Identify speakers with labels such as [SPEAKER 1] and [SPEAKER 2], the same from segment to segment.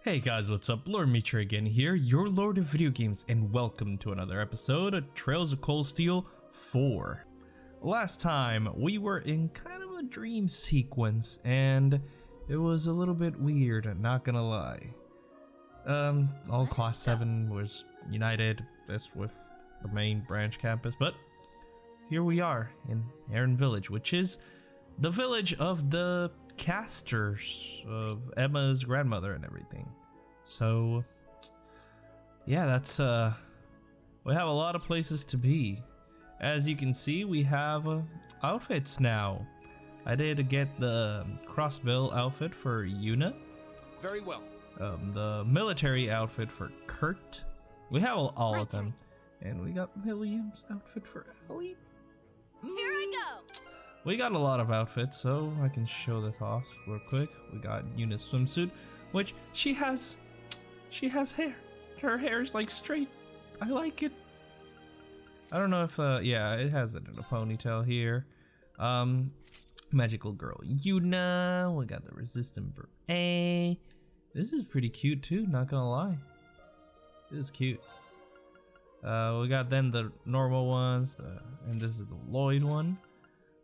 [SPEAKER 1] Hey guys, what's up? Lord Mitra again here, your Lord of Video Games, and welcome to another episode of Trails of Cold Steel 4. Last time, we were in kind of a dream sequence, and it was a little bit weird, not gonna lie. All Class 7 was united, this with the main branch campus, but here we are in Eryn Village, which is the village of the casters of Emma's grandmother and everything. So yeah, that's we have a lot of places to be. As you can see, we have outfits now. I did get the crossbill outfit for Juna.
[SPEAKER 2] Very well.
[SPEAKER 1] The military outfit for Kurt. We have all of them. And we got William's outfit for Ellie.
[SPEAKER 3] Here I go!
[SPEAKER 1] We got a lot of outfits, so I can show this off real quick. We got Yuna's swimsuit, which she has hair. Her hair is like straight. I like it. I don't know if yeah, it has it in a ponytail here. Magical girl Yuna. We got the resistant beret. This is pretty cute too, not gonna lie. This is cute. We got then the normal ones, and this is the Lloyd one.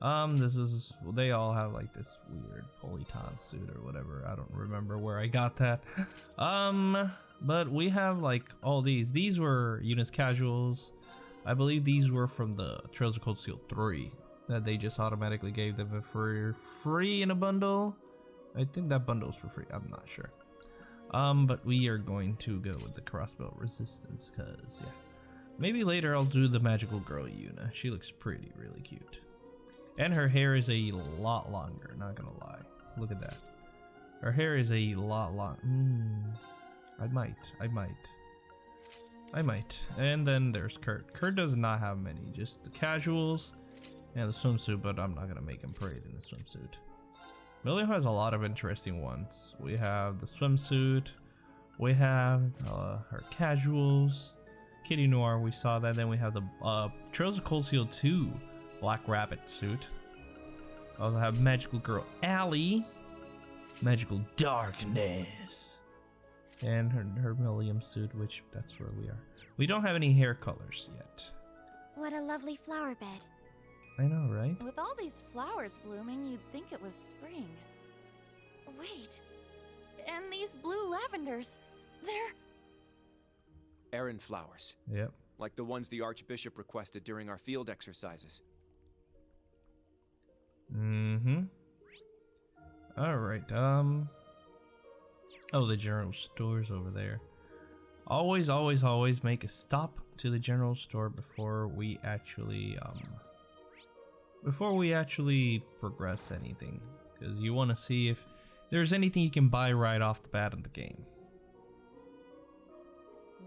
[SPEAKER 1] They all have like this weird Polyton suit or whatever. I don't remember where I got that. But we have like all these. These were Yuna's casuals. I believe these were from the Trails of Cold Steel 3 that they just automatically gave them for free in a bundle. I think that bundle's for free. I'm not sure. But we are going to go with the crossbow resistance, cause yeah. Maybe later I'll do the magical girl Yuna. She looks really cute. And her hair is a lot longer, not gonna lie. Look at that. Her hair is a lot long. I might. And then there's Kurt. Kurt does not have many, just the casuals and the swimsuit, but I'm not gonna make him parade in the swimsuit. William has a lot of interesting ones. We have the swimsuit, we have her casuals, Kitty Noir, we saw that. Then we have the Trails of Cold Steel 2 Black Rabbit suit. Also have Magical Girl Allie, Magical Darkness, and her William suit, which that's where we are. We don't have any hair colors yet.
[SPEAKER 3] What a lovely flower bed.
[SPEAKER 1] I know, right?
[SPEAKER 4] With all these flowers blooming, you'd think it was spring. Wait, and these blue lavenders, they're...
[SPEAKER 2] Eryn flowers.
[SPEAKER 1] Yep.
[SPEAKER 2] Like the ones the Archbishop requested during our field exercises.
[SPEAKER 1] Alright, oh, the general store's over there. Always make a stop to the general store before we actually progress anything, because you want to see if there's anything you can buy right off the bat in the game.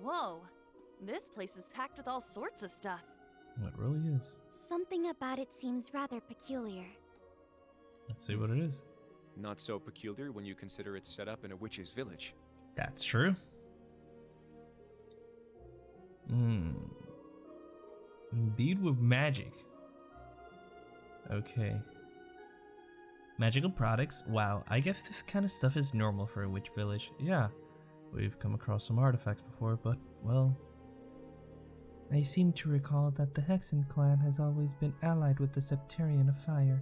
[SPEAKER 4] Whoa, this place is packed with all sorts of stuff.
[SPEAKER 1] It really is.
[SPEAKER 3] Something about it seems rather peculiar.
[SPEAKER 1] Let's see what it is.
[SPEAKER 2] Not so peculiar when you consider it's set up in a witch's village.
[SPEAKER 1] That's true. Bead with magic. Okay. Magical products. Wow, I guess this kind of stuff is normal for a witch village. Yeah, we've come across some artifacts before, but, well... I seem to recall that the Hexen clan has always been allied with the Septarian of Fire.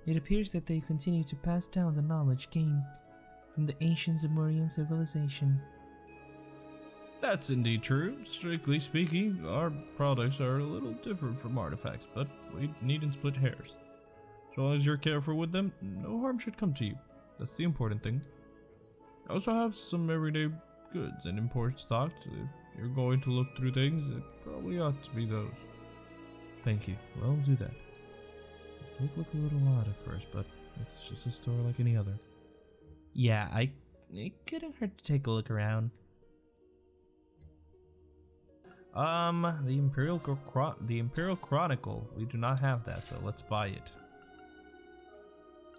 [SPEAKER 1] It appears that they continue to pass down the knowledge gained from the ancient Zemurian civilization. That's indeed true. Strictly speaking, our products are a little different from artifacts, but we needn't split hairs. As long as you're careful with them, no harm should come to you. That's the important thing. I also have some everyday goods and import stocks. If you're going to look through things, it probably ought to be those. Thank you. Well, I'll do that. This might look a little odd at first, but it's just a store like any other. Yeah, it couldn't hurt to take a look around. The Imperial Chronicle. We do not have that, so let's buy it.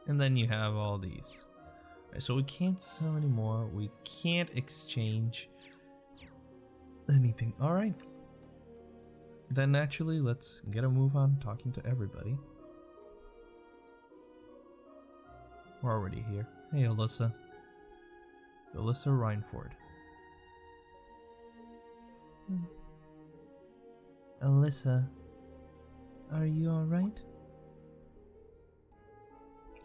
[SPEAKER 1] And then you have all these. Right, so we can't sell anymore. We can't exchange anything. All right. Then naturally, let's get a move on talking to everybody. We're already here. Hey, Alyssa. Alyssa Reinford. Alyssa, are you alright?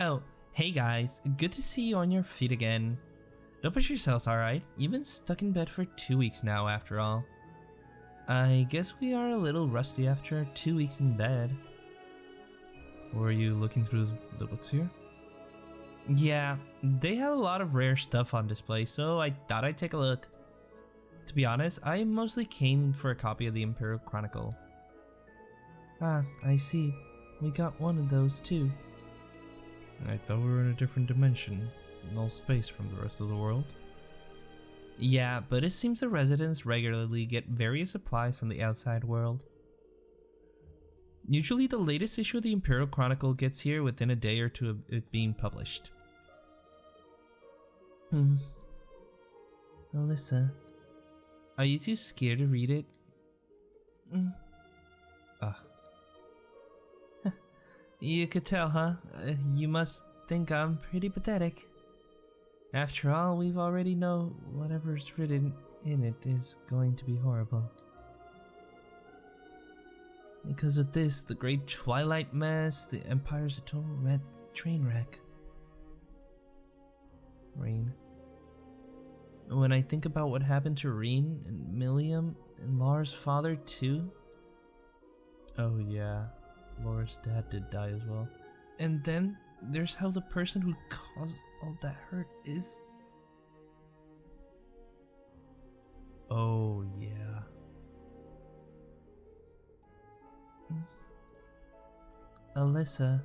[SPEAKER 1] Oh, hey guys, good to see you on your feet again. Don't push yourselves, alright? You've been stuck in bed for 2 weeks now, after all. I guess we are a little rusty after 2 weeks in bed. Were you looking through the books here? Yeah, they have a lot of rare stuff on display, so I thought I'd take a look. To be honest, I mostly came for a copy of the Imperial Chronicle. Ah, I see. We got one of those too. I thought we were in a different dimension, no space from the rest of the world. Yeah, but it seems the residents regularly get various supplies from the outside world. Usually the latest issue of the Imperial Chronicle gets here within a day or two of it being published. Alyssa, are you too scared to read it? You could tell, huh? You must think I'm pretty pathetic. After all, we've already know whatever's written in it is going to be horrible. Because of this, the Great Twilight Mass, the Empire's a total red train wreck. Rain. When I think about what happened to Reen and Milliam and Laura's father too. Oh yeah, Laura's dad did die as well. And then there's how the person who caused all that hurt is... Oh yeah. Alyssa.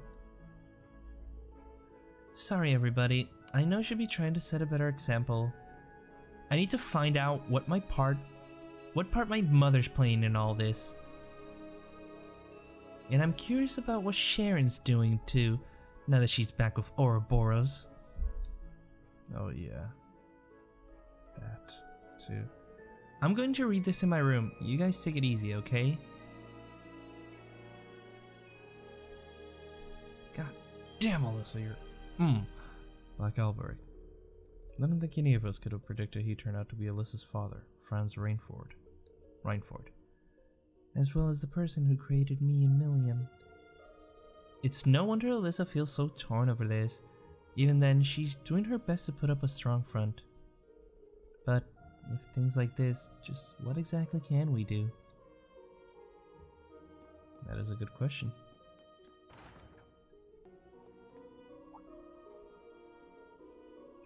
[SPEAKER 1] Sorry everybody, I know I should be trying to set a better example. I need to find out what part my mother's playing in all this. And I'm curious about what Sharon's doing too, now that she's back with Ouroboros. Oh yeah. That too. I'm going to read this in my room. You guys take it easy, okay? God damn, Alyssa, you're... Black Alberic. I don't think any of us could have predicted he'd turn out to be Alyssa's father, Franz Reinford. As well as the person who created me and Milliam. It's no wonder Alyssa feels so torn over this. Even then, she's doing her best to put up a strong front. But with things like this, just what exactly can we do? That is a good question.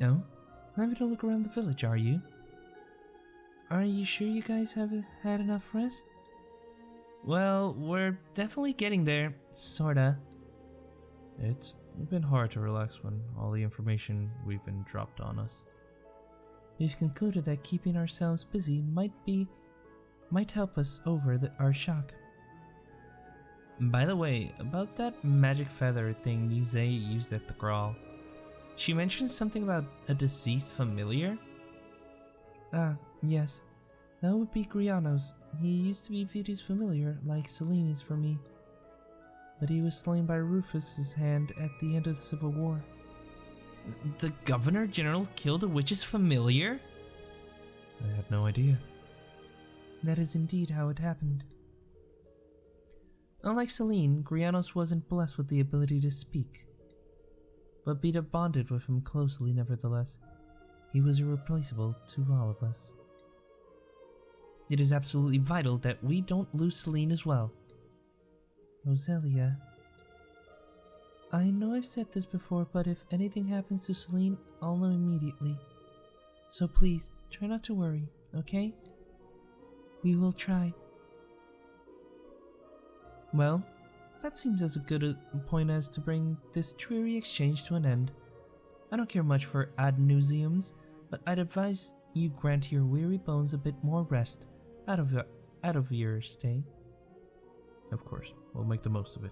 [SPEAKER 1] Oh? Having a look around the village, are you? Are you sure you guys haven't had enough rest? Well, we're definitely getting there, sorta. It's been hard to relax when all the information we've been dropped on us. We've concluded that keeping ourselves busy might help us over our shock. By the way, about that magic feather thing Musee used at the Grawl. She mentioned something about a deceased familiar? Ah, yes. That would be Griano's. He used to be Vito's familiar, like Celine is for me. But he was slain by Rufus's hand at the end of the Civil War. The Governor General killed a witch's familiar? I had no idea. That is indeed how it happened. Unlike Celine, Grianos wasn't blessed with the ability to speak. But Vito bonded with him closely nevertheless. He was irreplaceable to all of us. It is absolutely vital that we don't lose Celine as well. Roselia. I know I've said this before, but if anything happens to Celine, I'll know immediately. So please, try not to worry, okay? We will try. Well, that seems as good a point as to bring this dreary exchange to an end. I don't care much for ad nauseums, but I'd advise you grant your weary bones a bit more rest out of your stay. Of course, we'll make the most of it.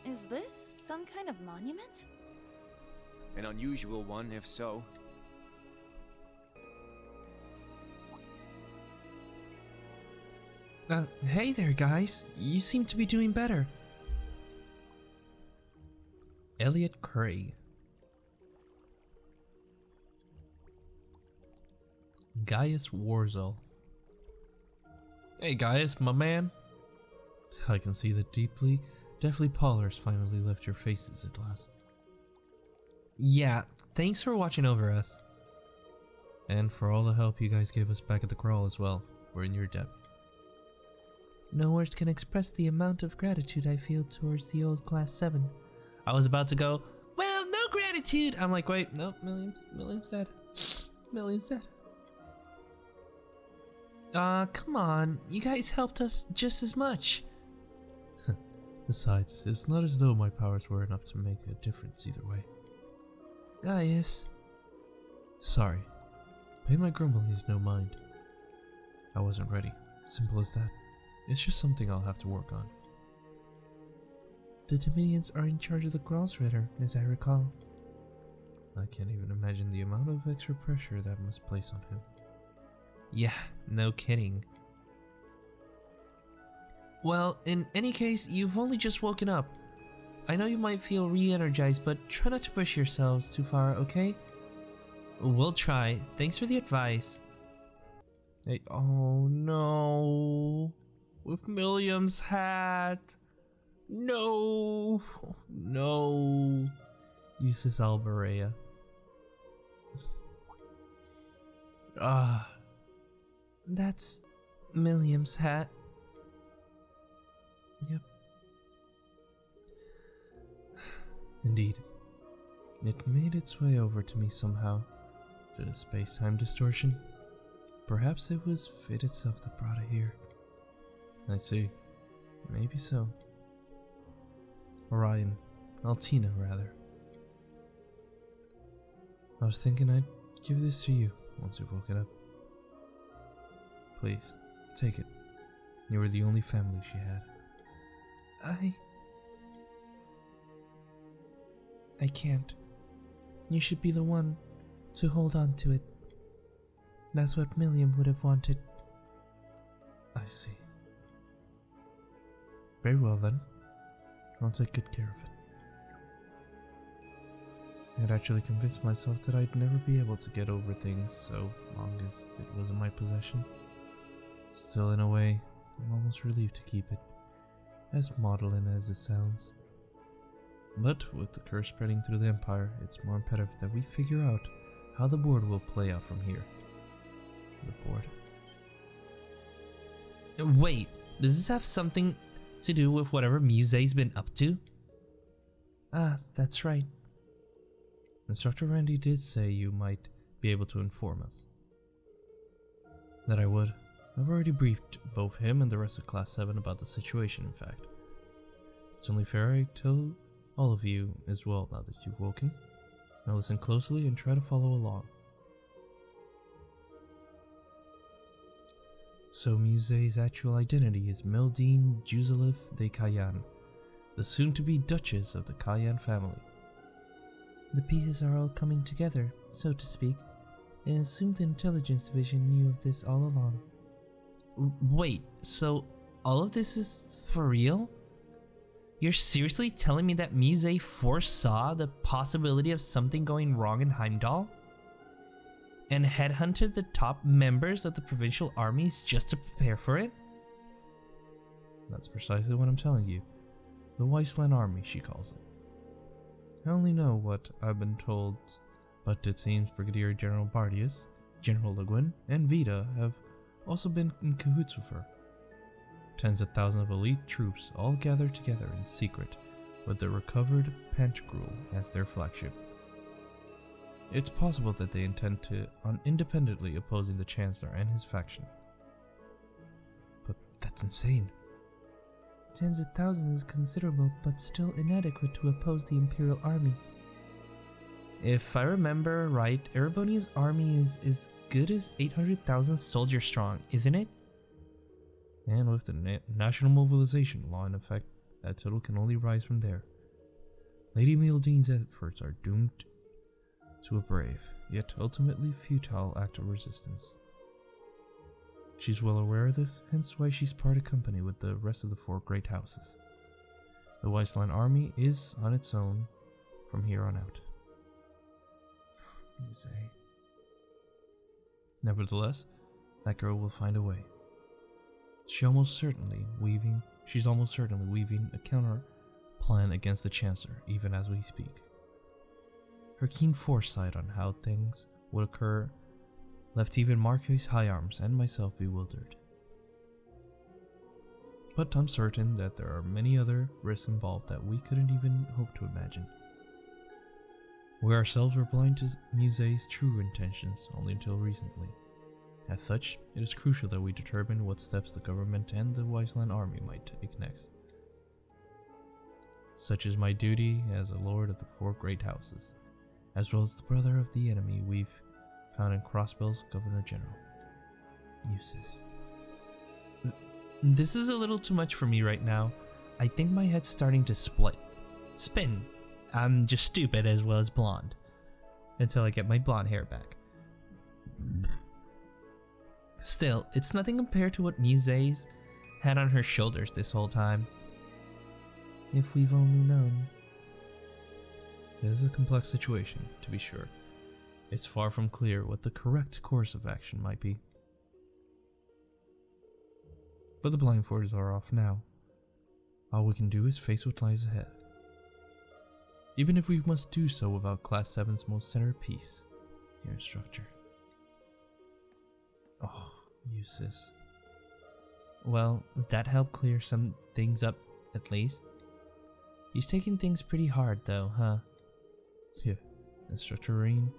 [SPEAKER 4] Is this some kind of monument?
[SPEAKER 2] An unusual one, if so.
[SPEAKER 1] Hey there, guys. You seem to be doing better. Elliot Craig. Gaius Warzel. Hey Gaius, my man. I can see that deathly pallors finally left your faces at last. Yeah, thanks for watching over us. And for all the help you guys gave us back at the crawl as well. We're in your debt. No words can express the amount of gratitude I feel towards the old Class 7. I was about to go, well, no gratitude. I'm like, wait, no, Milliam's dead. Milliam's dead. Come on, you guys helped us just as much. Besides, it's not as though my powers were enough to make a difference either way. Ah, yes. Sorry. Pay my grumblings no mind. I wasn't ready. Simple as that. It's just something I'll have to work on. The Dominions are in charge of the Gralsritter, as I recall. I can't even imagine the amount of extra pressure that must place on him. Yeah, no kidding. Well, in any case, you've only just woken up. I know you might feel re-energized, but try not to push yourselves too far, okay? We'll try. Thanks for the advice. Hey, oh no. With Milliam's hat. No. No. Uses Alberea. That's Milliam's hat. Yep. Indeed. It made its way over to me somehow. Through the space-time distortion. Perhaps it was fate itself that brought it here. I see. Maybe so. Orion. Altina, rather. I was thinking I'd give this to you once you've woken up. Please, take it. You were the only family she had. I can't. You should be the one to hold on to it. That's what Milliam would have wanted. I see. Very well then. I'll take good care of it. I'd actually convinced myself that I'd never be able to get over things so long as it was in my possession. Still, in a way, I'm almost relieved to keep it, as maudlin as it sounds. But with the curse spreading through the Empire, it's more imperative that we figure out how the board will play out from here. The board. Wait, does this have something to do with whatever Musee's been up to? Ah, that's right. Instructor Randy did say you might be able to inform us. That I would. I've already briefed both him and the rest of Class 7 about the situation, in fact. It's only fair I tell all of you as well now that you've woken. Now listen closely and try to follow along. So Musee's actual identity is Mildine Juzalif de Kayan, the soon-to-be Duchess of the Kayan family. The pieces are all coming together, so to speak, and assumed the intelligence division knew of this all along. Wait, so all of this is for real? You're seriously telling me that Musee foresaw the possibility of something going wrong in Heimdall? And headhunted the top members of the provincial armies just to prepare for it? That's precisely what I'm telling you. The Wasteland Army, she calls it. I only know what I've been told, but it seems Brigadier General Bardius, General Le Guin, and Vita have also been in cahoots with her. Tens of thousands of elite troops all gathered together in secret with the recovered Pantagruel as their flagship. It's possible that they intend to independently opposing the Chancellor and his faction. But that's insane. Tens of thousands is considerable, but still inadequate to oppose the Imperial Army. If I remember right, Erebonia's army is as good as 800,000 soldiers strong, isn't it? And with the national mobilization law in effect, that total can only rise from there. Lady Mildine's efforts are doomed to a brave, yet ultimately futile act of resistance. She's well aware of this, hence why she's parted company with the rest of the four great houses. The Wasteland Army is on its own from here on out. Musee. Nevertheless, that girl will find a way. She's almost certainly weaving a counter plan against the Chancellor, even as we speak. Her keen foresight on how things would occur left even Marquis High Arms and myself bewildered. But I'm certain that there are many other risks involved that we couldn't even hope to imagine. We ourselves were blind to Musee's true intentions only until recently. As such, it is crucial that we determine what steps the government and the Wiseland army might take next. Such is my duty as a lord of the 4 great houses, as well as the brother of the enemy we've found in Crossbell's Governor General. Uses. This is a little too much for me right now. I think my head's starting to spin. I'm just stupid as well as blonde. Until I get my blonde hair back. Still, it's nothing compared to what Musee's had on her shoulders this whole time. If we've only known. This is a complex situation, to be sure. It's far from clear what the correct course of action might be. But the blindfolds are off now. All we can do is face what lies ahead. Even if we must do so without Class 7's most centerpiece, your instructor. Oh, useless. Well, that helped clear some things up, at least. He's taking things pretty hard, though, huh? Yeah, Instructor Eryn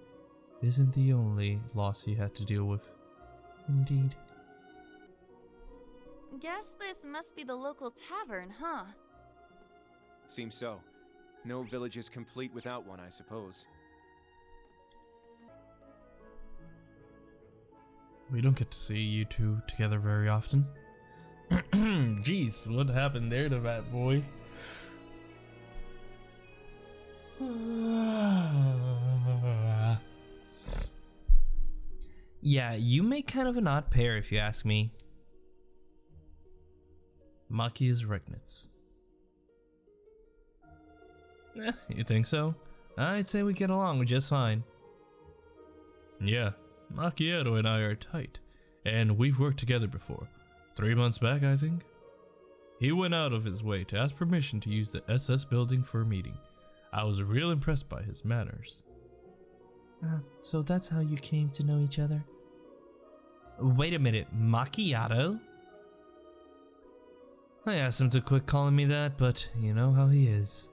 [SPEAKER 1] isn't the only loss he had to deal with. Indeed.
[SPEAKER 4] Guess this must be the local tavern, huh?
[SPEAKER 2] Seems so. No village is complete without one, I suppose.
[SPEAKER 1] We don't get to see you two together very often. Jeez, what happened there to that voice? Yeah, you make kind of an odd pair if you ask me. Maki is Regnitz. You think so? I'd say we get along just fine. Yeah, Macchiato and I are tight, and we've worked together before. 3 months back, I think. He went out of his way to ask permission to use the SS building for a meeting. I was real impressed by his manners. So that's how you came to know each other? Wait a minute, Macchiato? I asked him to quit calling me that, but you know how he is.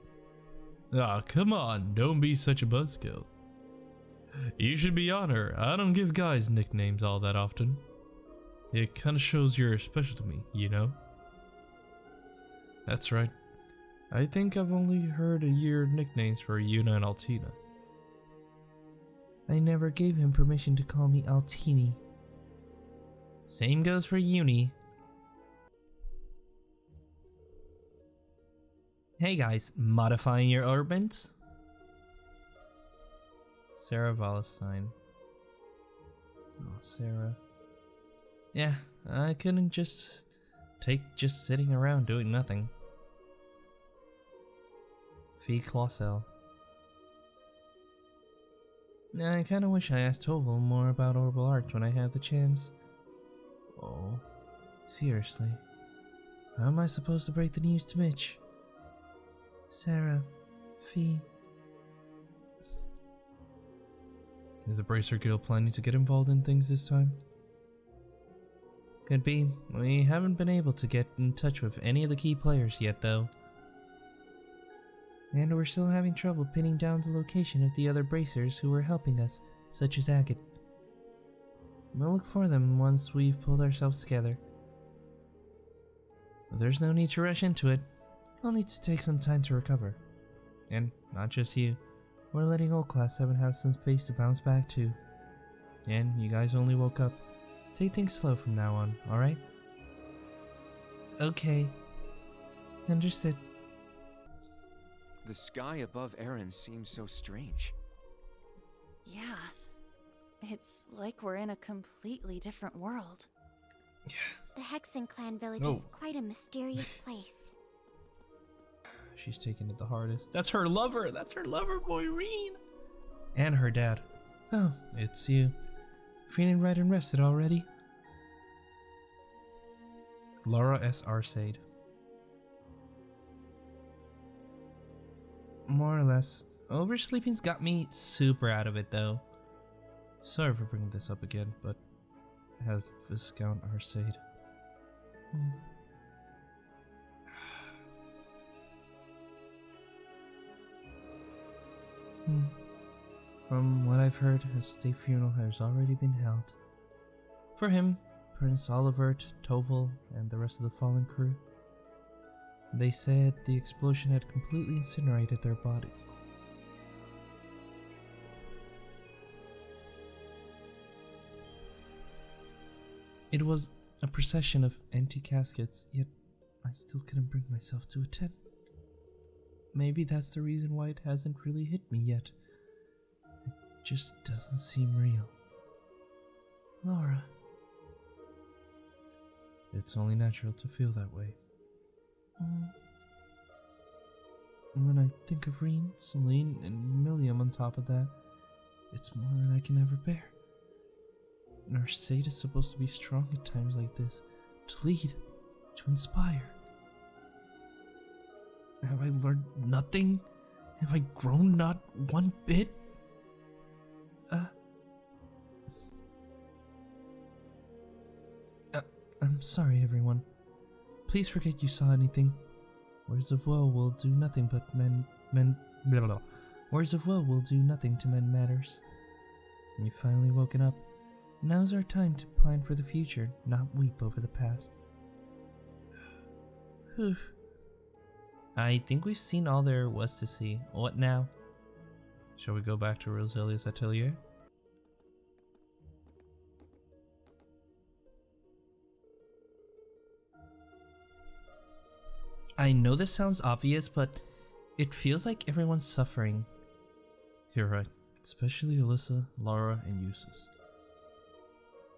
[SPEAKER 1] Ah, come on, don't be such a buzzkill. You should be on her. I don't give guys nicknames all that often. It kinda shows you're special to me, you know? That's right. I think I've only heard a year nicknames for Juna and Altina. I never gave him permission to call me Altini. Same goes for Uni. Hey guys, modifying your orbits? Sarah Wallenstein. Oh, Sarah. Yeah, I couldn't just take sitting around doing nothing. Fee Clausel. I kinda wish I asked Tovel more about orbital arts when I had the chance. Oh, seriously. How am I supposed to break the news to Mitch? Sarah, Fee. Is the Bracer Guild planning to get involved in things this time? Could be. We haven't been able to get in touch with any of the key players yet, though. And we're still having trouble pinning down the location of the other bracers who were helping us, such as Agate. We'll look for them once we've pulled ourselves together. But there's no need to rush into it. I'll need to take some time to recover. And not just you. We're letting old Class 7 have some space to bounce back too. And you guys only woke up. Take things slow from now on, alright? Okay. Understood.
[SPEAKER 2] The sky above Eryn seems so strange.
[SPEAKER 4] Yeah. It's like we're in a completely different world.
[SPEAKER 3] The Hexen clan village is quite a mysterious place.
[SPEAKER 1] She's taking it the hardest. That's her lover! That's her lover, Moirine! And her dad. Oh, it's you. Feeling right and rested already? Laura S. Arcade. More or less. Oversleeping's got me super out of it though. Sorry for bringing this up again, but it has Viscount Arcade. From what I've heard, a state funeral has already been held. For him, Prince Olivert, Toval, and the rest of the fallen crew. They said the explosion had completely incinerated their bodies. It was a procession of empty caskets, yet I still couldn't bring myself to attend. Maybe that's the reason why it hasn't really hit me yet. It just doesn't seem real. Laura. It's only natural to feel that way. When I think of Reen, Celine, and Milliam on top of that, it's more than I can ever bear. And our Sade is supposed to be strong at times like this, to lead, to inspire. Have I learned nothing? Have I grown not one bit? I'm sorry, everyone. Please forget you saw anything. Words of woe will do nothing but Words of woe will do nothing to mend matters. You've finally woken up. Now's our time to plan for the future, not weep over the past. Whew. I think we've seen all there was to see. What now? Shall we go back to Roselia's atelier? I know this sounds obvious, but it feels like everyone's suffering. You're right, especially Alyssa, Laura, and Eustace.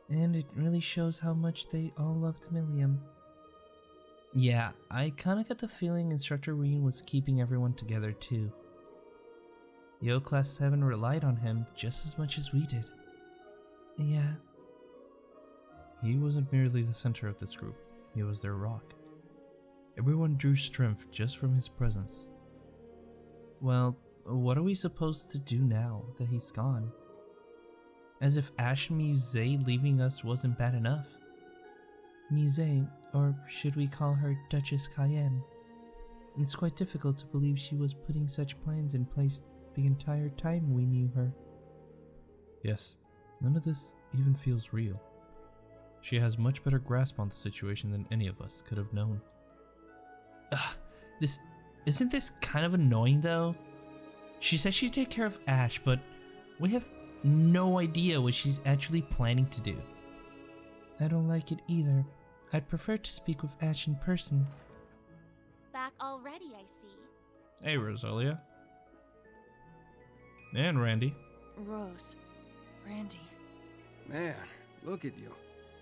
[SPEAKER 1] And it really shows how much they all loved Milliam. Yeah, I kinda got the feeling Instructor Reen was keeping everyone together too. Yo Class 7 relied on him just as much as we did. Yeah. He wasn't merely the center of this group, he was their rock. Everyone drew strength just from his presence. Well, what are we supposed to do now that he's gone? As if Ash and Musee leaving us wasn't bad enough. Musee, or should we call her Duchess Cayenne? It's quite difficult to believe she was putting such plans in place the entire time we knew her. Yes, none of this even feels real. She has much better grasp on the situation than any of us could have known. Isn't this kind of annoying though? She said she'd take care of Ash, but we have no idea what she's actually planning to do. I don't like it either. I'd prefer to speak with Ash in person.
[SPEAKER 3] Back already, I see.
[SPEAKER 1] Hey, Rosalia. And Randy.
[SPEAKER 4] Rose. Randy.
[SPEAKER 2] Man, look at you.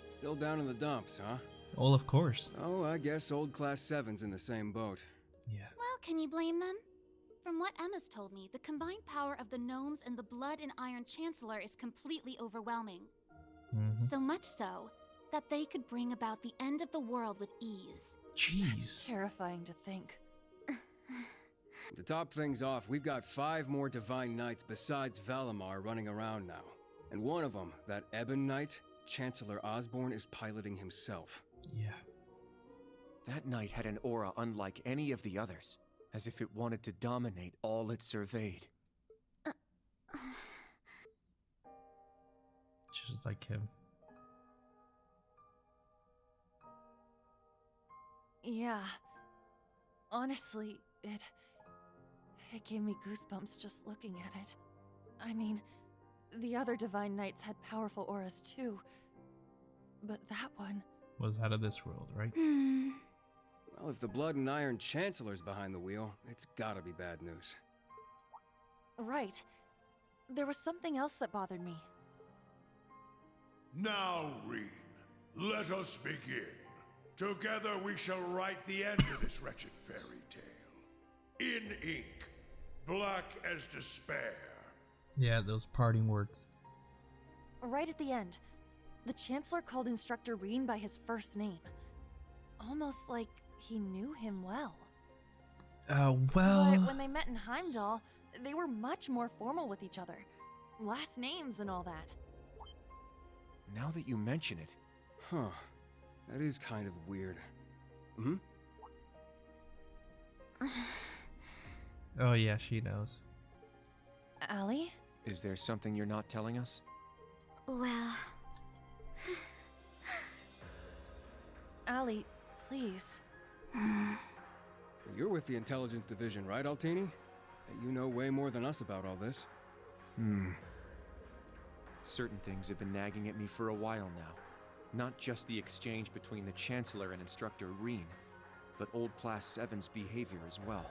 [SPEAKER 2] Still down in the dumps, huh?
[SPEAKER 1] Well, of course.
[SPEAKER 2] Oh, I guess old Class 7's in the same boat.
[SPEAKER 1] Yeah.
[SPEAKER 3] Well, can you blame them? From what Emma's told me, the combined power of the gnomes and the blood and iron chancellor is completely overwhelming. So much so that they could bring about the end of the world with ease.
[SPEAKER 1] Jeez.
[SPEAKER 4] That's terrifying to think.
[SPEAKER 2] To top things off, we've got 5 more Divine Knights besides Valimar running around now. And one of them, that Ebon Knight, Chancellor Osborne is piloting himself.
[SPEAKER 1] Yeah.
[SPEAKER 5] That knight had an aura unlike any of the others, as if it wanted to dominate all it surveyed.
[SPEAKER 1] Just like him.
[SPEAKER 4] Yeah. Honestly, it gave me goosebumps just looking at it. I mean, the other Divine Knights had powerful auras too, but that one
[SPEAKER 1] was out of this world, right?
[SPEAKER 2] Well, if the Blood and Iron Chancellor's behind the wheel, it's gotta be bad news.
[SPEAKER 4] Right. There was something else that bothered me.
[SPEAKER 6] Now, Reen, let us begin. Together we shall write the end of this wretched fairy tale. In ink, black as despair.
[SPEAKER 1] Yeah, those parting words.
[SPEAKER 4] right at the end, the Chancellor called Instructor Reen by his first name. Almost like he knew him well.
[SPEAKER 1] Well...
[SPEAKER 4] But when they met in Heimdall, they were much more formal with each other. Last names and all that.
[SPEAKER 5] Now that you mention it...
[SPEAKER 2] Huh. That is kind of weird. Hmm?
[SPEAKER 1] Oh yeah, she knows.
[SPEAKER 4] Allie?
[SPEAKER 5] Is there something you're not telling us?
[SPEAKER 3] Well...
[SPEAKER 4] Allie, please.
[SPEAKER 2] You're with the Intelligence Division, right, Altini? You know way more than us about all this.
[SPEAKER 5] Certain things have been nagging at me for a while now. Not just the exchange between the Chancellor and Instructor Reen, but Old Class 7's behavior as well.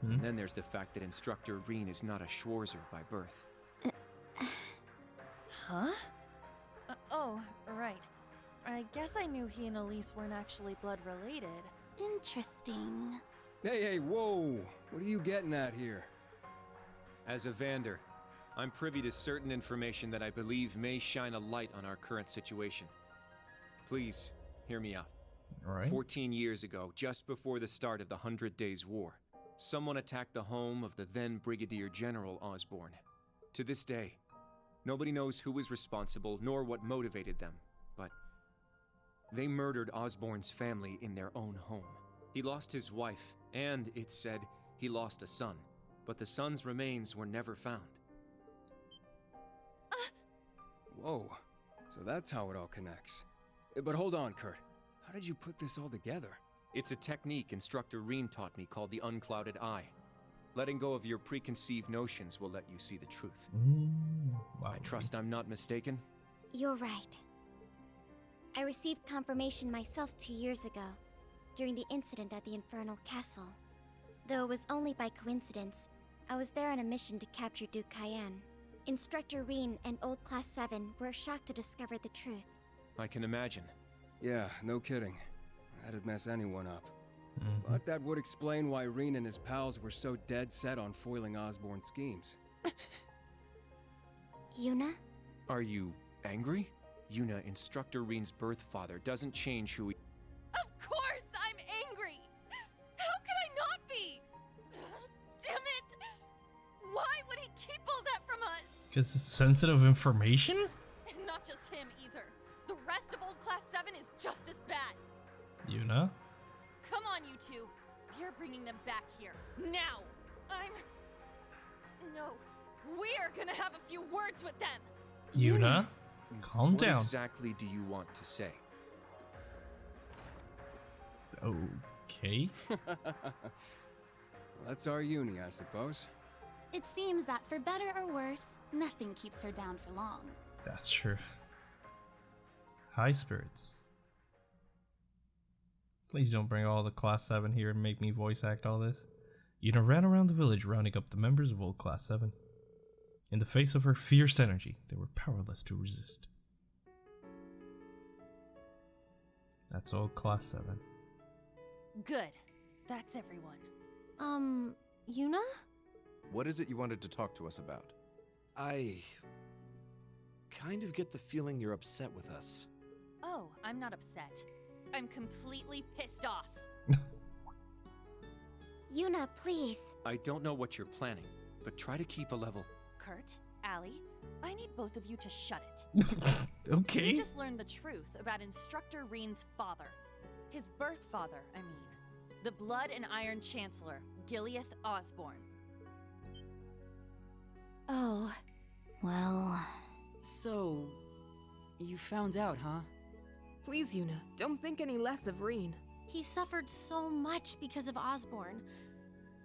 [SPEAKER 5] And then there's the fact that Instructor Reen is not a Schwarzer by birth.
[SPEAKER 4] Huh? Oh, right. I guess I knew he and Elise weren't actually blood-related.
[SPEAKER 3] Interesting.
[SPEAKER 2] Hey, whoa! What are you getting at here?
[SPEAKER 5] As a Vander, I'm privy to certain information that I believe may shine a light on our current situation. Please, hear me out.
[SPEAKER 1] All right.
[SPEAKER 5] 14 years ago, just before the start of the 100 Days War, someone attacked the home of the then Brigadier General Osborn. To this day, nobody knows who was responsible nor what motivated them, but they murdered Osborn's family in their own home. He lost his wife, and, it's said, he lost a son, but the son's remains were never found.
[SPEAKER 2] Whoa. So that's how it all connects. But hold on, Kurt. How did you put this all together?
[SPEAKER 5] It's a technique Instructor Reen taught me called the unclouded eye. Letting go of your preconceived notions will let you see the truth.
[SPEAKER 1] Wow.
[SPEAKER 5] I trust I'm not mistaken?
[SPEAKER 3] You're right. I received confirmation myself 2 years ago, during the incident at the Infernal Castle. Though it was only by coincidence, I was there on a mission to capture Duke Cayenne. Instructor Reen and Old Class 7 were shocked to discover the truth.
[SPEAKER 5] I can imagine.
[SPEAKER 2] Yeah, no kidding. That'd mess anyone up. But that would explain why Reen and his pals were so dead set on foiling Osborn's schemes.
[SPEAKER 3] Yuna?
[SPEAKER 5] Are you angry? Yuna, Instructor Reen's birth father, doesn't change who he...
[SPEAKER 4] Of course I'm angry! How could I not be? Damn it! Why would he keep all that from us?
[SPEAKER 1] Because it's sensitive information?
[SPEAKER 4] And not just him either. The rest of Old Class 7 is just as bad.
[SPEAKER 1] Yuna?
[SPEAKER 4] Come on, you two. We're bringing them back here. Now! No. We're gonna have a few words with them!
[SPEAKER 1] Yuna? Calm
[SPEAKER 5] what
[SPEAKER 1] down.
[SPEAKER 5] exactly do you want to say?
[SPEAKER 1] Okay.
[SPEAKER 2] That's our uni, I suppose.
[SPEAKER 3] It seems that for better or worse, nothing keeps her down for long.
[SPEAKER 1] That's true. High spirits. Please don't bring all the Class 7 here and make me voice act all this. Yuna ran around the village rounding up the members of Old Class 7. In the face of her fierce energy, they were powerless to resist. That's Old Class 7.
[SPEAKER 4] Good. That's everyone.
[SPEAKER 7] Yuna?
[SPEAKER 8] What is it you wanted to talk to us about? I kind of get the feeling you're upset with us.
[SPEAKER 4] Oh, I'm not upset. I'm completely pissed off.
[SPEAKER 3] Yuna, please.
[SPEAKER 5] I don't know what you're planning, but try to keep a level.
[SPEAKER 4] Kurt, Allie, I need both of you to shut it.
[SPEAKER 1] Okay.
[SPEAKER 4] We just learned the truth about Instructor Reen's father. His birth father, I mean. The Blood and Iron Chancellor, Gileath Osborn.
[SPEAKER 7] Oh, well...
[SPEAKER 9] So, you found out, huh?
[SPEAKER 7] Please, Yuna, don't think any less of Reen. He suffered so much because of Osborn.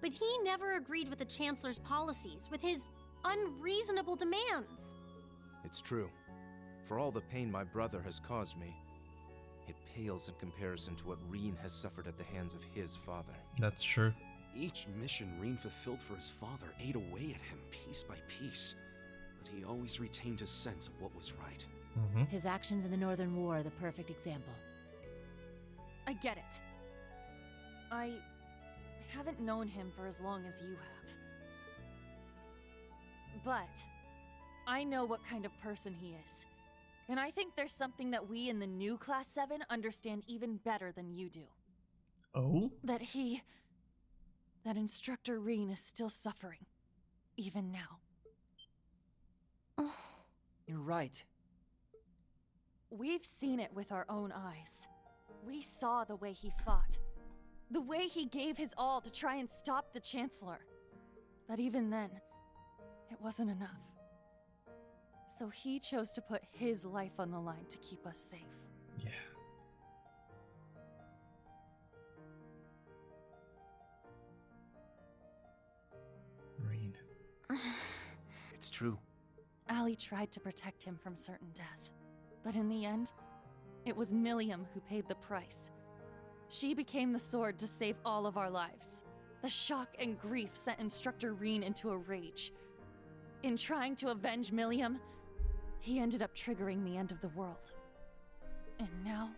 [SPEAKER 7] But he never agreed with the Chancellor's policies, with his unreasonable demands.
[SPEAKER 8] It's true. For all the pain my brother has caused me, it pales in comparison to what Reen has suffered at the hands of his father.
[SPEAKER 1] That's true.
[SPEAKER 8] Each mission Reen fulfilled for his father ate away at him piece by piece, but he always retained his sense of what was right.
[SPEAKER 10] His actions in the Northern War are the perfect example.
[SPEAKER 4] I get it. I haven't known him for as long as you have. But I know what kind of person he is. And I think there's something that we in the new Class 7 understand even better than you do.
[SPEAKER 1] Oh?
[SPEAKER 4] That Instructor Reen is still suffering. Even now.
[SPEAKER 9] You're right.
[SPEAKER 4] We've seen it with our own eyes. We saw the way he fought. The way he gave his all to try and stop the Chancellor. But even then, it wasn't enough. So he chose to put his life on the line to keep us safe.
[SPEAKER 1] Yeah. Reen.
[SPEAKER 5] It's true.
[SPEAKER 4] Ali tried to protect him from certain death. But in the end, it was Milliam who paid the price. She became the sword to save all of our lives. The shock and grief sent Instructor Reen into a rage. In trying to avenge Milliam, he ended up triggering the end of the world. And now,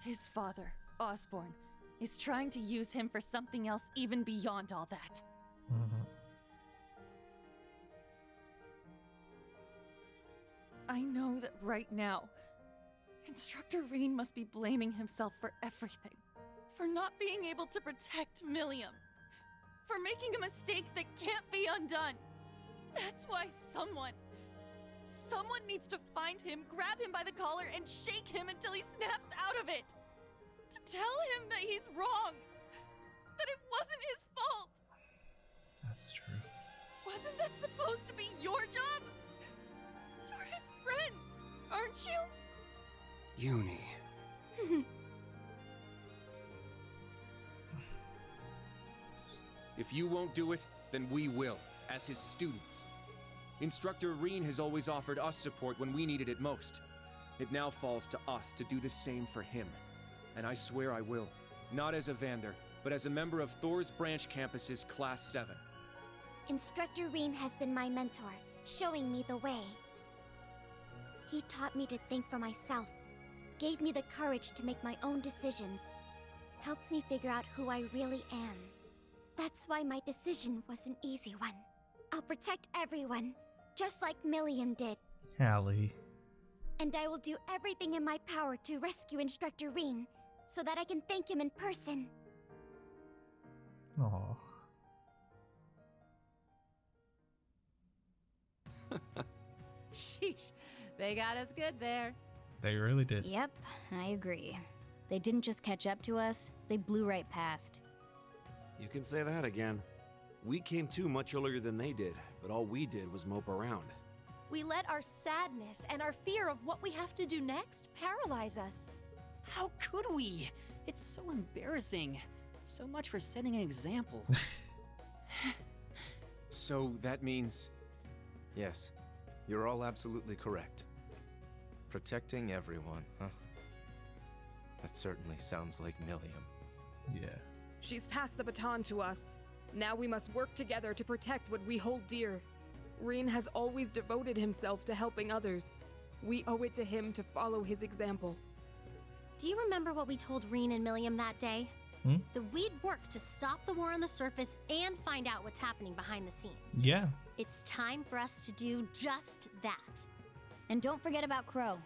[SPEAKER 4] his father, Osborne, is trying to use him for something else even beyond all that. I know that right now, Instructor Reen must be blaming himself for everything. For not being able to protect Milliam. For making a mistake that can't be undone. That's why someone needs to find him, grab him by the collar, and shake him until he snaps out of it. To tell him that he's wrong. That it wasn't his fault.
[SPEAKER 1] That's true.
[SPEAKER 4] Wasn't that supposed to be your job? You're his friends, aren't you?
[SPEAKER 2] Uni.
[SPEAKER 5] If you won't do it, then we will, as his students. Instructor Reen has always offered us support when we needed it most. It now falls to us to do the same for him. And I swear I will. Not as a Vander, but as a member of Thor's branch campus's Class 7.
[SPEAKER 3] Instructor Reen has been my mentor, showing me the way. He taught me to think for myself, gave me the courage to make my own decisions, helped me figure out who I really am. That's why my decision was an easy one. I'll protect everyone, just like Milliam did.
[SPEAKER 1] Hallie.
[SPEAKER 3] And I will do everything in my power to rescue Instructor Reen, so that I can thank him in person.
[SPEAKER 1] Aww.
[SPEAKER 10] Sheesh, they got us good there.
[SPEAKER 1] They really did.
[SPEAKER 11] Yep, I agree. They didn't just catch up to us, they blew right past.
[SPEAKER 12] You can say that again. We came to much earlier than they did, but all we did was mope around.
[SPEAKER 7] We let our sadness and our fear of what we have to do next paralyze us.
[SPEAKER 9] How could we? It's so embarrassing. So much for setting an example.
[SPEAKER 5] So that means...
[SPEAKER 8] Yes, you're all absolutely correct. Protecting everyone, huh? That certainly sounds like Milliam.
[SPEAKER 1] Yeah.
[SPEAKER 13] She's passed the baton to us. Now we must work together to protect what we hold dear. Reen has always devoted himself to helping others. We owe it to him to follow his example.
[SPEAKER 7] Do you remember what we told Reen and Milliam that day? That we'd work to stop the war on the surface and find out what's happening behind the scenes.
[SPEAKER 1] Yeah.
[SPEAKER 7] It's time for us to do just that.
[SPEAKER 11] And don't forget about Crow.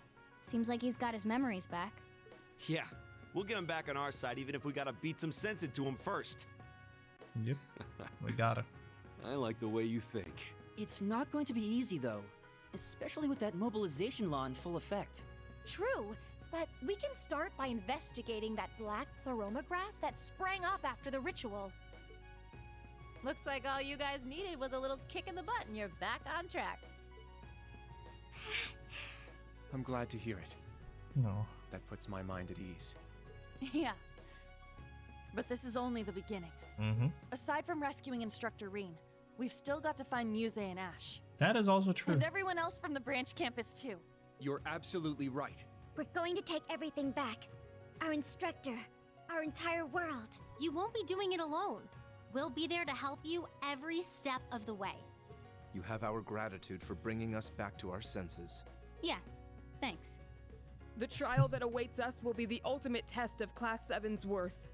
[SPEAKER 11] Seems like he's got his memories back.
[SPEAKER 12] Yeah, we'll get him back on our side even if we gotta beat some sense into him first.
[SPEAKER 1] Yep, we gotta.
[SPEAKER 12] I like the way you think.
[SPEAKER 9] It's not going to be easy, though. Especially with that mobilization law in full effect.
[SPEAKER 7] True, but we can start by investigating that black pleroma grass that sprang up after the ritual.
[SPEAKER 11] Looks like all you guys needed was a little kick in the butt and you're back on track.
[SPEAKER 5] I'm glad to hear it.
[SPEAKER 1] No.
[SPEAKER 5] That puts my mind at ease.
[SPEAKER 4] Yeah. But this is only the beginning. Aside from rescuing Instructor Reen, we've still got to find Musee and Ash.
[SPEAKER 1] That is also true.
[SPEAKER 4] And everyone else from the branch campus, too.
[SPEAKER 5] You're absolutely right.
[SPEAKER 3] We're going to take everything back. Our instructor, our entire world.
[SPEAKER 7] You won't be doing it alone. We'll be there to help you every step of the way.
[SPEAKER 8] You have our gratitude for bringing us back to our senses.
[SPEAKER 11] Yeah, thanks.
[SPEAKER 13] The trial that awaits us will be the ultimate test of Class 7's worth.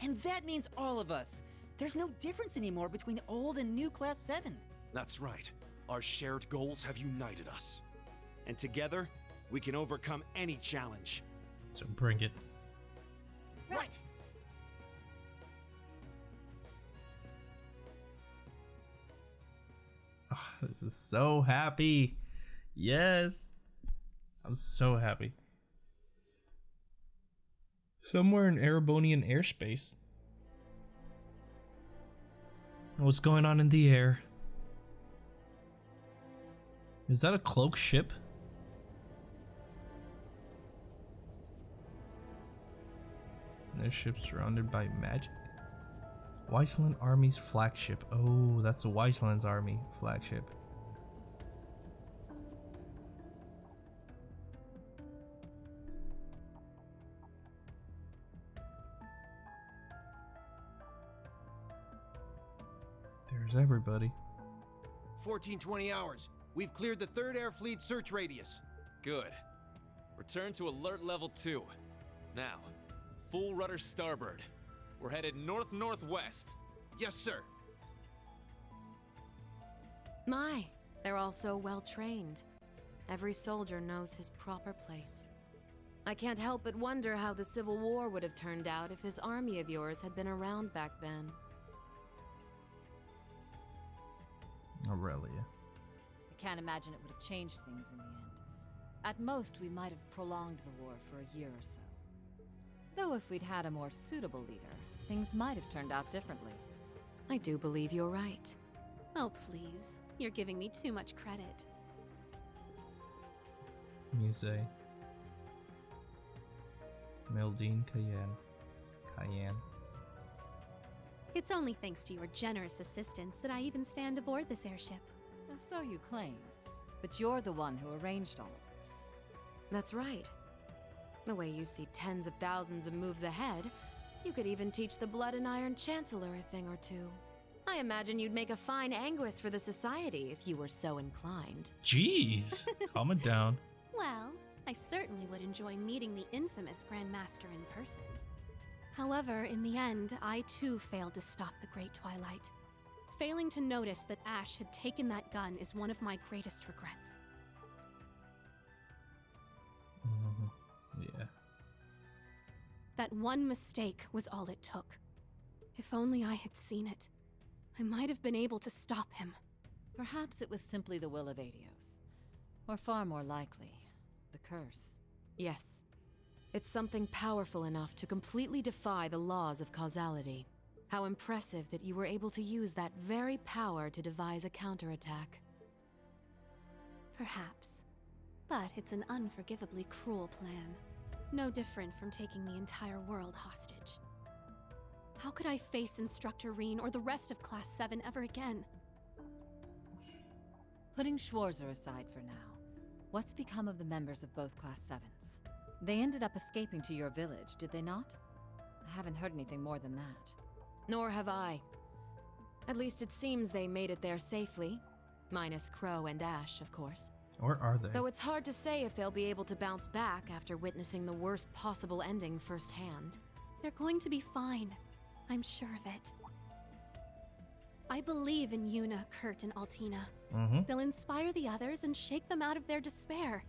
[SPEAKER 9] And that means all of us. There's no difference anymore between old and new Class 7.
[SPEAKER 12] That's right. Our shared goals have united us. And together, we can overcome any challenge.
[SPEAKER 1] So bring it.
[SPEAKER 12] Right!
[SPEAKER 1] Oh, this is so happy. Yes. I'm so happy. Somewhere in Erebonian airspace. What's going on in the air? Is that a cloak ship? Their ship surrounded by magic. Weisland Army's flagship. Oh, that's a Weisland's Army flagship. There's everybody.
[SPEAKER 14] 1420 hours. We've cleared the 3rd Air Fleet search radius.
[SPEAKER 15] Good. Return to alert level 2. Now, full rudder starboard. We're headed north-northwest.
[SPEAKER 14] Yes, sir.
[SPEAKER 10] My, they're all so well trained. Every soldier knows his proper place. I can't help but wonder how the Civil War would have turned out if this army of yours had been around back then.
[SPEAKER 1] Aurelia.
[SPEAKER 16] I can't imagine it would have changed things in the end. At most, we might have prolonged the war for a year or so. Though if we'd had a more suitable leader, things might have turned out differently.
[SPEAKER 10] I do believe you're right.
[SPEAKER 3] Oh, please. You're giving me too much credit.
[SPEAKER 1] Musee. Meldine Cayenne.
[SPEAKER 3] It's only thanks to your generous assistance that I even stand aboard this airship.
[SPEAKER 16] So you claim. But you're the one who arranged all of this.
[SPEAKER 10] That's right. The way you see tens of thousands of moves ahead, you could even teach the Blood and Iron Chancellor a thing or two. I imagine you'd make a fine Anguis for the Society if you were so inclined.
[SPEAKER 1] Jeez, calm it down.
[SPEAKER 3] Well, I certainly would enjoy meeting the infamous Grandmaster in person. However, in the end, I too failed to stop the Great Twilight. Failing to notice that Ash had taken that gun is one of my greatest regrets.
[SPEAKER 1] Yeah.
[SPEAKER 3] That one mistake was all it took. If only I had seen it, I might have been able to stop him.
[SPEAKER 16] Perhaps it was simply the will of Adios. Or far more likely, the curse.
[SPEAKER 10] Yes. It's something powerful enough to completely defy the laws of causality. How impressive that you were able to use that very power to devise a counterattack.
[SPEAKER 3] Perhaps. But it's an unforgivably cruel plan. No different from taking the entire world hostage. How could I face Instructor Reen or the rest of Class 7 ever again?
[SPEAKER 16] Putting Schwarzer aside for now, what's become of the members of both Class 7s? They ended up escaping to your village, did they not? I haven't heard anything more than that.
[SPEAKER 10] Nor have I. At least it seems they made it there safely. Minus Crow and Ash, of course.
[SPEAKER 1] Or are they?
[SPEAKER 10] Though it's hard to say if they'll be able to bounce back after witnessing the worst possible ending firsthand.
[SPEAKER 3] They're going to be fine. I'm sure of it. I believe in Yuna, Kurt, and Altina. They'll inspire the others and shake them out of their despair.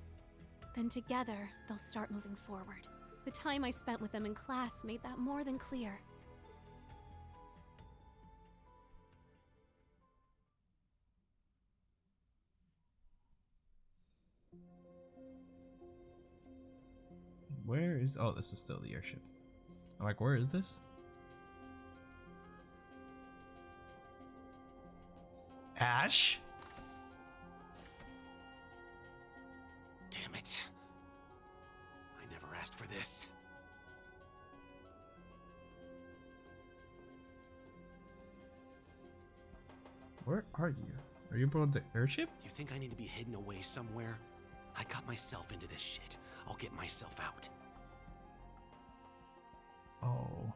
[SPEAKER 3] Then together, they'll start moving forward. The time I spent with them in class made that more than clear.
[SPEAKER 1] Where is... Oh, this is still the airship. I'm like, where is this? Ash?
[SPEAKER 12] Damn it. I never asked for this.
[SPEAKER 1] Where are you? Are you aboard the airship?
[SPEAKER 12] You think I need to be hidden away somewhere? I got myself into this shit. I'll get myself out.
[SPEAKER 1] Oh.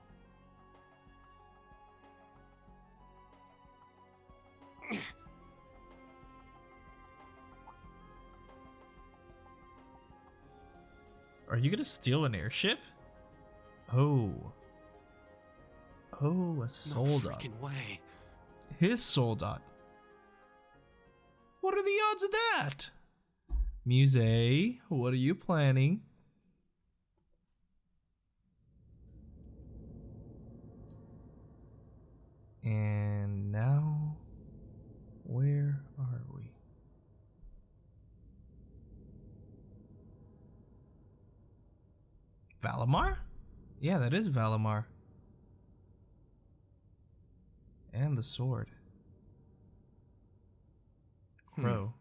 [SPEAKER 1] Are you gonna steal an airship? Oh. Oh, a Soldot.
[SPEAKER 12] No freaking way.
[SPEAKER 1] His Soldot. What are the odds of that? Musee, what are you planning? And now, where are we? Valimar? Yeah, that is Valimar. And the sword. Crow.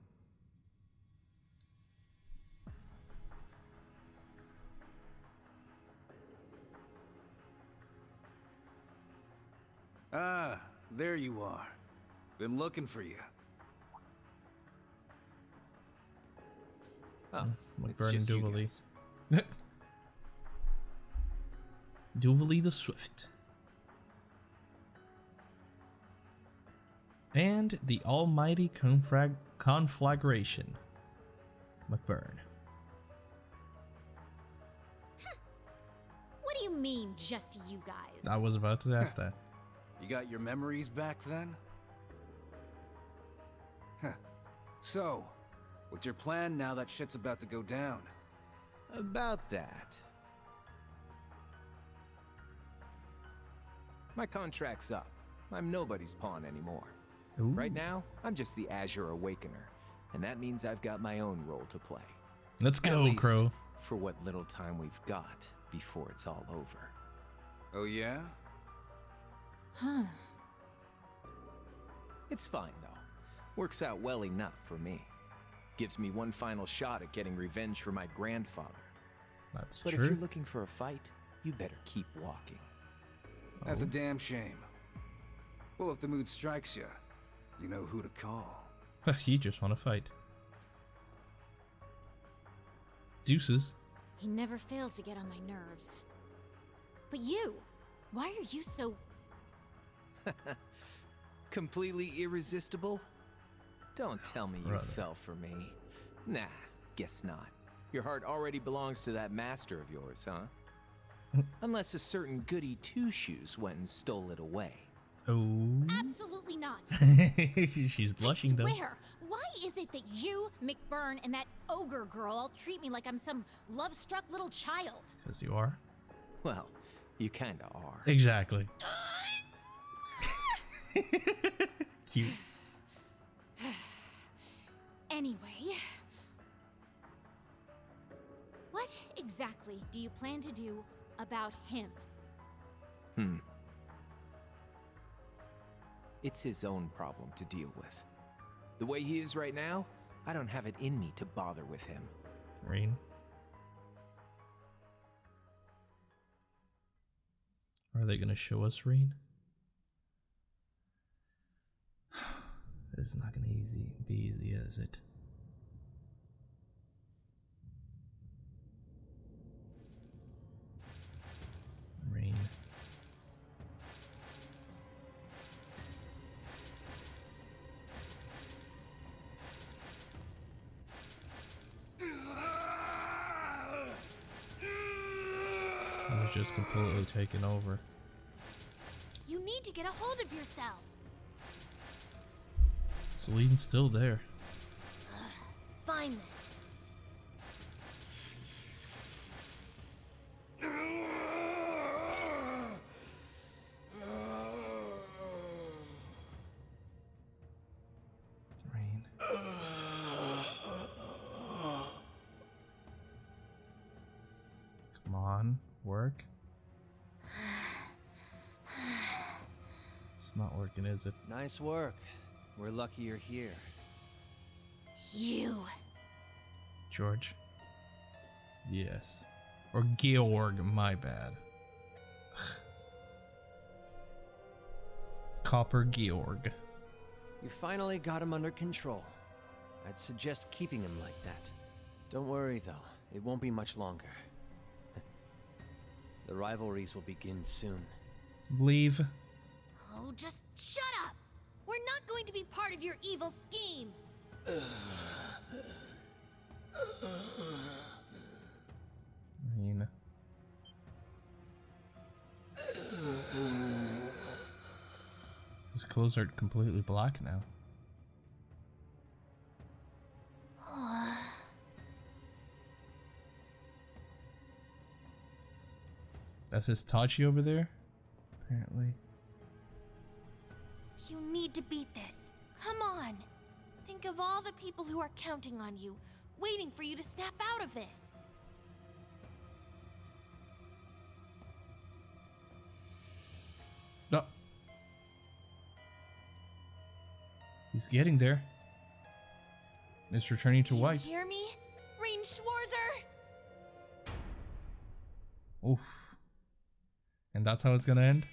[SPEAKER 17] Ah, there you are. Been looking for you.
[SPEAKER 5] Oh, it's
[SPEAKER 1] McBurn
[SPEAKER 5] just you
[SPEAKER 1] Duvalie.
[SPEAKER 5] guys.
[SPEAKER 1] Duvalie the Swift. And the almighty conflagration. McBurn.
[SPEAKER 7] What do you mean, just you guys?
[SPEAKER 1] I was about to ask that.
[SPEAKER 17] You got your memories back then? Huh. So, what's your plan now that shit's about to go down?
[SPEAKER 5] About that. My contract's up. I'm nobody's pawn anymore.
[SPEAKER 1] Ooh.
[SPEAKER 5] Right now, I'm just the Azure Awakener, and that means I've got my own role to play.
[SPEAKER 1] Let's
[SPEAKER 5] At
[SPEAKER 1] go,
[SPEAKER 5] least
[SPEAKER 1] Crow.
[SPEAKER 5] for what little time we've got before it's all over.
[SPEAKER 17] Oh yeah?
[SPEAKER 7] Huh.
[SPEAKER 5] It's fine, though. Works out well enough for me. Gives me one final shot at getting revenge for my grandfather.
[SPEAKER 1] That's
[SPEAKER 5] but
[SPEAKER 1] true.
[SPEAKER 5] if you're looking for a fight, you better keep walking.
[SPEAKER 17] That's a damn shame. Well, if the mood strikes you, you know who to call.
[SPEAKER 1] You just want to fight. Deuces.
[SPEAKER 7] He never fails to get on my nerves. But you, why are you so...
[SPEAKER 5] Completely irresistible? Don't tell me you
[SPEAKER 1] Brother.
[SPEAKER 5] fell for me. Nah, guess not. Your heart already belongs to that master of yours, huh? Unless a certain goody two-shoes went and stole it away.
[SPEAKER 1] Oh.
[SPEAKER 7] Absolutely not.
[SPEAKER 1] She's blushing,
[SPEAKER 7] I
[SPEAKER 1] though.
[SPEAKER 7] swear, why is it that you, McBurn, and that ogre girl all treat me like I'm some love-struck little child?
[SPEAKER 1] Because you are.
[SPEAKER 5] Well, you kinda are.
[SPEAKER 1] Exactly. Cute.
[SPEAKER 7] Anyway, what exactly do you plan to do about him?
[SPEAKER 5] It's his own problem to deal with. The way he is right now, I don't have it in me to bother with him.
[SPEAKER 1] Rain. Are they gonna show us Rain? This is not gonna be easy, is it? Rain. I was just completely taken over.
[SPEAKER 3] You need to get a hold of yourself.
[SPEAKER 1] Celine's still there.
[SPEAKER 3] Fine then.
[SPEAKER 1] Rain. Come on, work. It's not working, is it?
[SPEAKER 8] Nice work. We're lucky you're here.
[SPEAKER 7] You.
[SPEAKER 1] George? Yes. Or Georg, my bad. Copper Georg.
[SPEAKER 8] You finally got him under control. I'd suggest keeping him like that. Don't worry though, it won't be much longer. The rivalries will begin soon.
[SPEAKER 1] Leave.
[SPEAKER 3] Oh, just shut up! We're not going to be part of your evil scheme!
[SPEAKER 1] Rain. His clothes are completely black now. That's his Tachi over there, apparently.
[SPEAKER 18] You need to beat this. Come on. Think of all the people who are counting on you, waiting for you to snap out of this.
[SPEAKER 1] No. He's getting there. It's returning to white.
[SPEAKER 18] You hear me? Rein Schwarzer!
[SPEAKER 1] Oof. And that's how it's gonna end?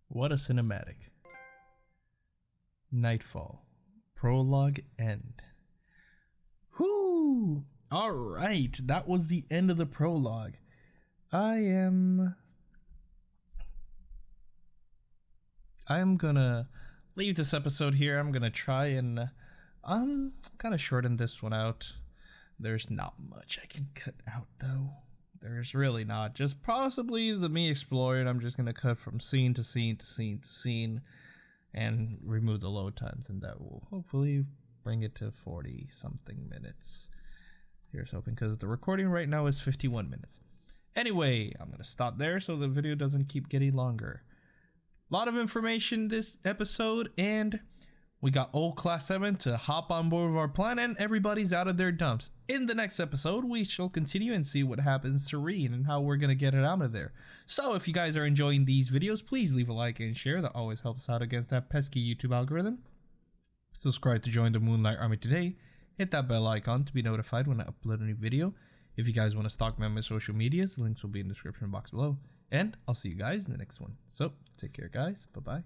[SPEAKER 1] What a cinematic. Nightfall. Prologue end. Whoo! Alright, that was the end of the prologue. I am gonna leave this episode here. I'm gonna try and kind of shorten this one out. There's not much I can cut out though. There's really not. Just possibly the me exploring. I'm just gonna cut from scene to scene to scene to scene and remove the load times, and that will hopefully bring it to 40 something minutes. Here's hoping, because the recording right now is 51 minutes. Anyway, I'm gonna stop there so the video doesn't keep getting longer. A lot of information this episode, and we got old Class 7 to hop on board with our plan, and everybody's out of their dumps. In the next episode, we shall continue and see what happens to Rein and how we're going to get it out of there. So if you guys are enjoying these videos, please leave a like and share. That always helps out against that pesky YouTube algorithm. Subscribe to join the Moonlight Army today. Hit that bell icon to be notified when I upload a new video. If you guys want to stalk me on my social medias, the links will be in the description box below. And I'll see you guys in the next one. So take care, guys. Bye-bye.